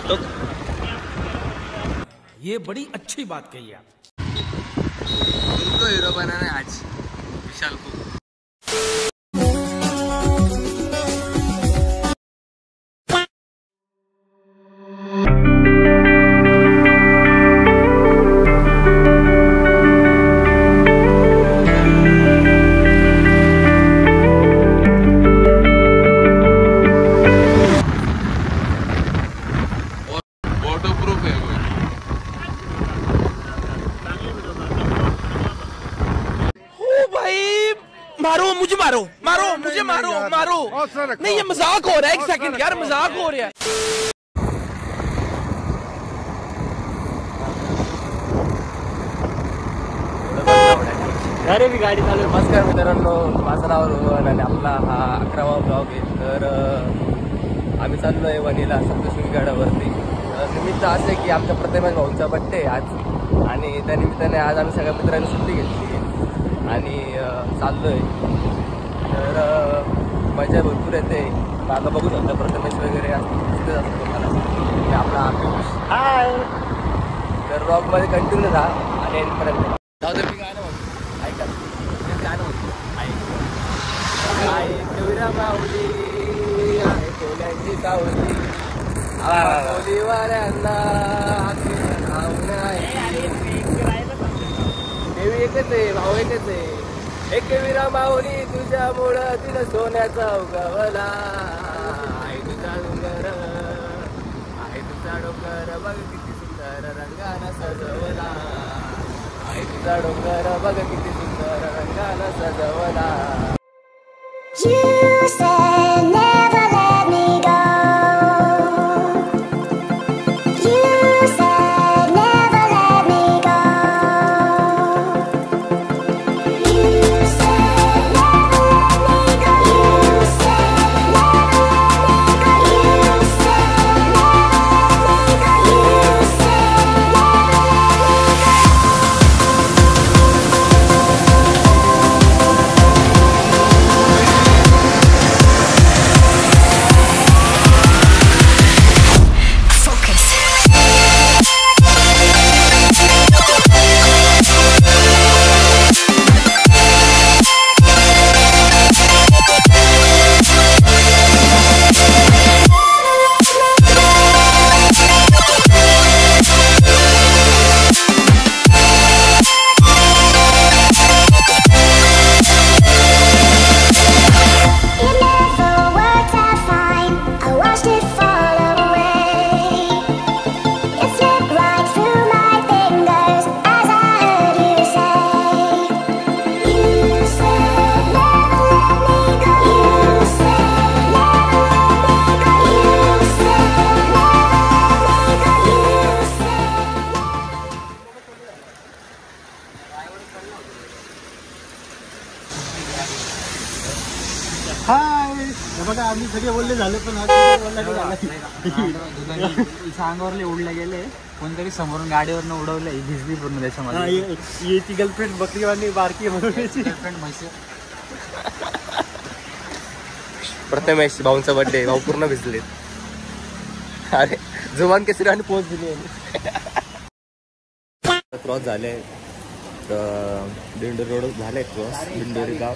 तो ये बड़ी अच्छी बात कही आप। तुमको हीरो बनाना है आज विशाल को। मारो मुझे, मारो मारो मुझे, मारो मारो। नहीं ये मजाक हो रहा है, एक सेकंड यार, मजाक हो रहा है। अरे मी गाडी चालू. नमस्कार मित्रांनो, माझं नाव रोहन आणि आपला हा 11वा ब्लॉग आहे. तर आम्ही चाललो आहे वणीला सप्तशृंगी गडावरती. निमित्त असं आहे की आमच्या प्रतिमेश भाऊंचा बड्डे आज, आणि त्या निमित्ताने आज आम्ही सगळ्या मित्रांनी सुट्टी घेतली आणि चाललो आहे. तर मजा भरपूर येते. मागं बघू शकता प्रतिमेश वगैरे दिसतच असतं तुम्हाला. आपला हाय. तर ब्लॉगमध्ये कंटिन्यू राहा आणि एंडपर्यंत. जाऊ दे, मी गाणं म्हणतो, ऐका गाणं म्हणतो. कविरा माऊली आहे कोल्याची कावली, कोलीवाल्यांना देवी एकच आहे, भाऊ एकच आहे. एक कविरा माऊली तुझ्यामुळं तिला सोन्याचा उगवला. आई तुझा डोंगर, आई तुझा डोंगर बघ किती सुंदर रंगानं सजवला. आई तुझा डोंगर बघ किती सुंदर रंगानं सजवला. You said never let me go. You said never let me go. You said never let me go. You said never let me go. You said never let me go. You said बघा आम्ही सगळे बोलले झाले, पण अंगावरले उडले गेले. कोणतरी समोरून गाडीवरनं उडवलं, भिजली पूर्ण त्याच्यामध्ये. याची गर्लफ्रेंड बकरीवाली बारकी म्हणून गर्लफ्रेंड म्हैस. प्रथमेश भाऊंचा बर्थडे, भाऊ पूर्ण भिजले. अरे जुमान केसरी आणि पोच दिली. क्रॉस झाले, दिंडोरी रोड झाले क्रॉस, दिंडोरी गाव.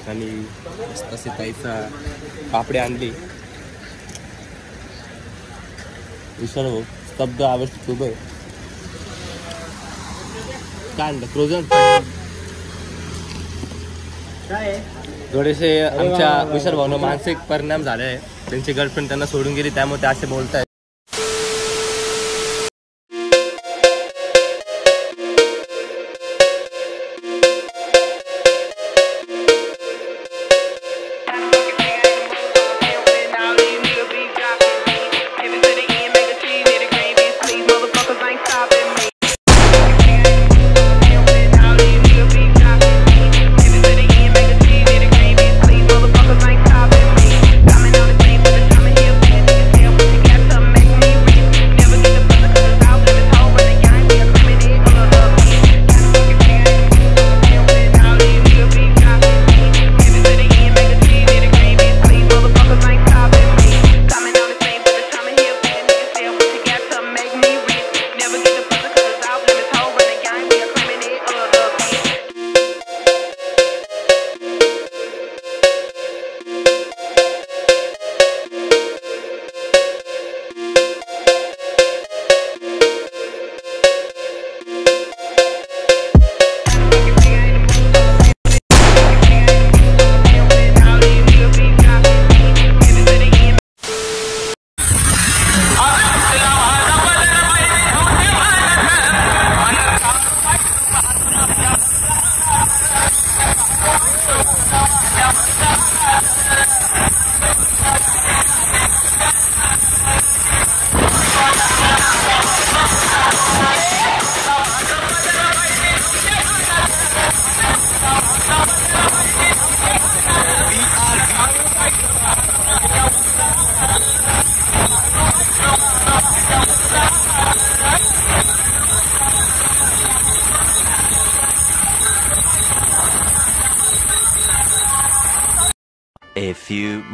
आणि तसे ताईचा पापडी आणली. विशाल भाऊ स्तब्ध आवश्यक खूप आहे. काय आणलं? फ्रोझन. थोडेसे आमच्या विशाल भाऊंना मानसिक परिणाम झाले आहे. त्यांची गर्लफ्रेंड त्यांना सोडून गेली, त्यामुळे ते असे बोलतायत.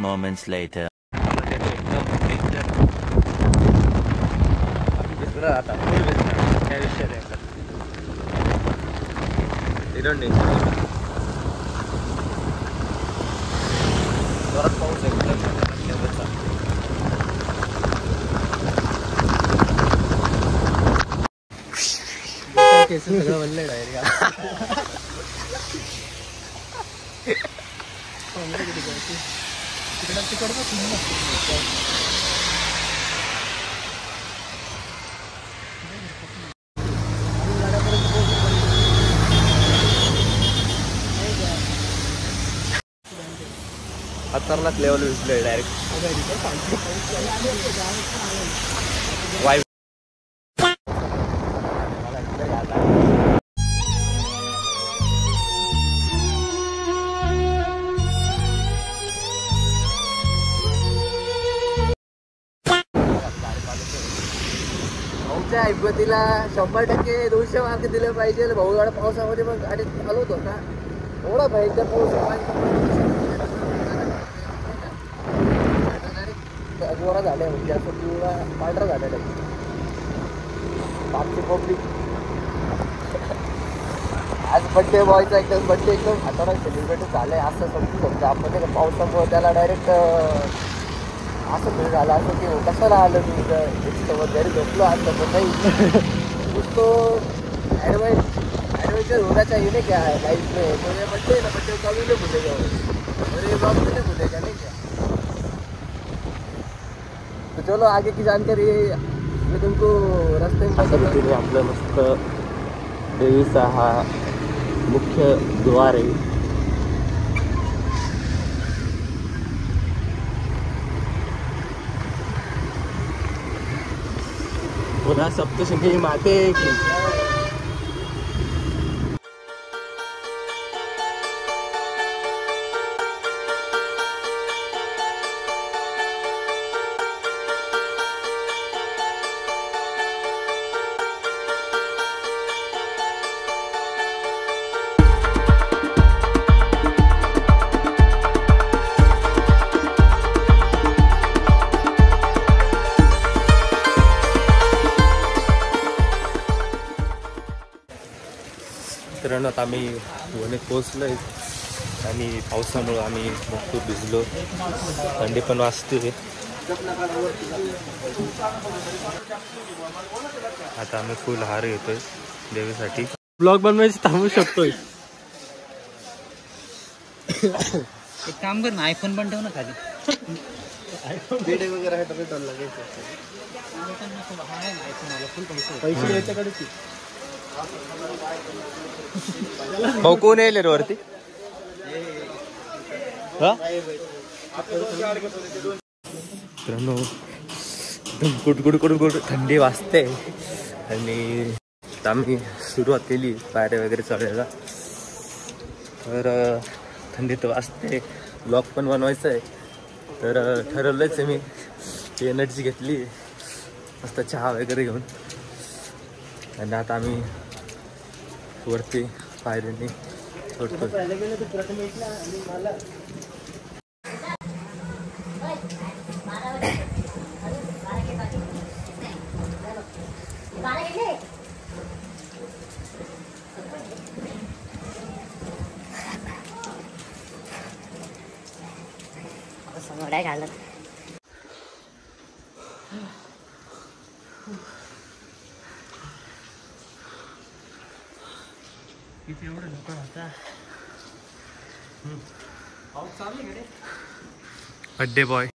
moments later. भिजणार आता फुल भिजणार काय विषय नाही आता. जोरात पाऊस आहे कुठं. केस सगळं वल्लय डायरेक्ट. खतरनाक लेवल विसलोय डायरेक्ट. वाय भाऊच्या ऐपतीला 100% 200 मार्क दिले पाहिजे. भाऊ एवढ्या पावसामध्ये मग गाडीत चालवत होता. एवढा भयंकर पाऊस जोरा झाल्या म्हणजे असं पिवळा पांढरा झालेला आहे. बापची पब्लिक आज बड्डे बॉयचा बड्डे एकदम खतरनाक सेलिब्रेट झालंय असं समजू शकतो आपण. नाही का पावसामुळे त्याला डायरेक्ट असं फील झालं असं की कशाला आलं मी इथं घरी झोपलो असं पण नाही. तो ॲडव्हेंचर होण्याचा येणे क्या है लाइफ में. तो ये बड्डे ना बड्डे कभी नहीं भूलेगा और ये बात नहीं भूलेगा नहीं क्या. तो चलो आगे की जानकारी मी तुमको रस्ते में आपलं मस्त देवीचा हा मुख्य द्वार आहे. पुन्हा सप्तशृंगी माते की मित्रांनो आता आम्ही वणीत पोहोचलोय आणि पावसामुळं आम्ही खूप भिजलो. थंडी पण वाजते. आता आम्ही फुल हार घेतोय देवीसाठी. ब्लॉग बनवायची थांबू शकतोय. एक काम कर ना आयफोन पण ठेव ना खाली. पेढे वगैरे आहे पैसे याच्याकडे भाऊ कोण येईल रे वरती. मित्रांनो एकदम कुडकुड थंडी वाजते आणि आम्ही सुरुवात केली पायऱ्या वगैरे चढायला. तर थंडी तर वाजते. ब्लॉग पण बनवायचं आहे तर ठरवलंच आहे मी. एनर्जी घेतली मस्त चहा वगैरे घेऊन आणि आता आम्ही वरती पायऱ्यांनी चढतो. समोर घालत किती एवढं लोक होता. बड्डे बॉय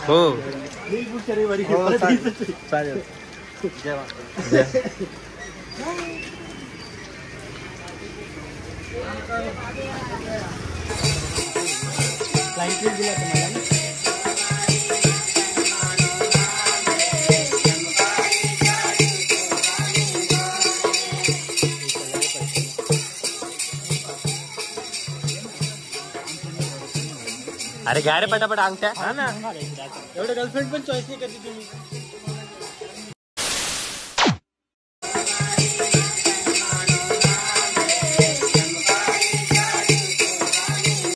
हो चालेल. अरे घ्या रे पटापट अंगठ्या. एवढं गर्लफ्रेंड पण चॉईस नाही कधी तुम्ही.